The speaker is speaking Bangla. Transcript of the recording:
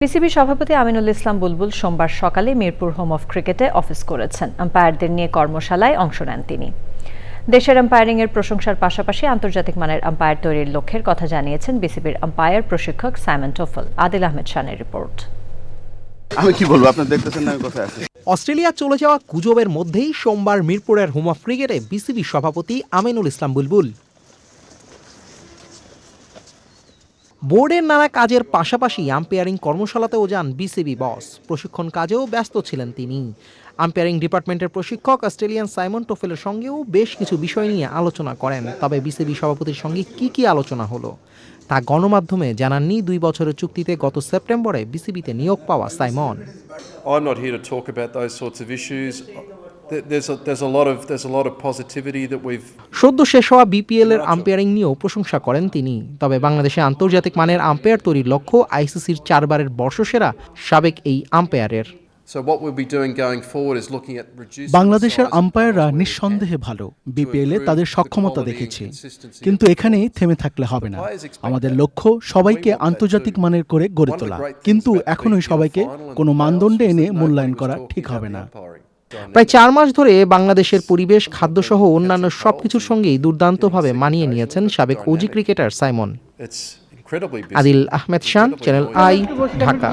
পিসিবি সভাপতি আমিনুল ইসলাম বুলবুল সোমবার সকালে মিরপুর হোম অফ ক্রিকেটে অফিস করেছেন। আম্পায়ারদের নিয়ে কর্মশালায় অংশ নেন তিনি। দেশের আম্পায়ারিংয়ের প্রশংসার পাশাপাশি আন্তর্জাতিক মানের আম্পায়ার তৈরির লক্ষ্যের কথা জানিয়েছেন বিসিবির আম্পায়ার প্রশিক্ষক সাইমন টোফেল। আদিল আহমেদ শানের রিপোর্ট। আমি কি বলবো, আপনারা দেখতেছেন না আমি কোথায় আছি। অস্ট্রেলিয়া চলে যাওয়া গুজবের মধ্যেই সোমবার মিরপুরের হোম অফ ক্রিকেটে বিসিবি সভাপতি আমিনুল ইসলাম বুলবুল। বোর্ডের নানা কাজের পাশাপাশি আম্পায়ারিং কর্মশালাতেও যান বিসিবি বস। প্রশিক্ষণ কাজেও ব্যস্ত ছিলেন তিনি। আম্পায়ারিং ডিপার্টমেন্টের প্রশিক্ষক অস্ট্রেলিয়ান সাইমন টোফেলের সঙ্গেও বেশ কিছু বিষয় নিয়ে আলোচনা করেন। তবে বিসিবি সভাপতির সঙ্গে কি আলোচনা হলো তা গণমাধ্যমে জানাননি 2 বছরের চুক্তিতে গত সেপ্টেম্বরে বিসিবিতে নিয়োগ পাওয়া Simon. I'm not here to talk about those sorts of issues. There's a lot of positivity that we've. সদ্য শেষ হওয়া বিপিএল এর আম্পায়ারিং নিয়েও প্রশংসা করেন তিনি। তবে বাংলাদেশে আন্তর্জাতিক মানের আম্পায়ার তৈরির লক্ষ্য আইসিসির 4 বারের বর্ষসেরা সাবেক এই আম্পায়ারের। বাংলাদেশের আম্পায়াররা নিঃসন্দেহে ভালো, বিপিএল এ তাদের সক্ষমতা দেখেছি, কিন্তু এখানেই থেমে থাকলে হবে না। আমাদের লক্ষ্য সবাইকে আন্তর্জাতিক মানের করে গড়ে তোলা, কিন্তু এখনই সবাইকে কোনো মানদণ্ডে এনে মূল্যায়ন করা ঠিক হবে না। প্রায় 4 মাস ধরে বাংলাদেশের পরিবেশ, খাদ্যসহ অন্যান্য সবকিছুর সঙ্গেই দুর্দান্তভাবে মানিয়ে নিয়েছেন সাবেক Aussie cricketer Simon. Adil Ahmed Shan, channel I, Dhaka.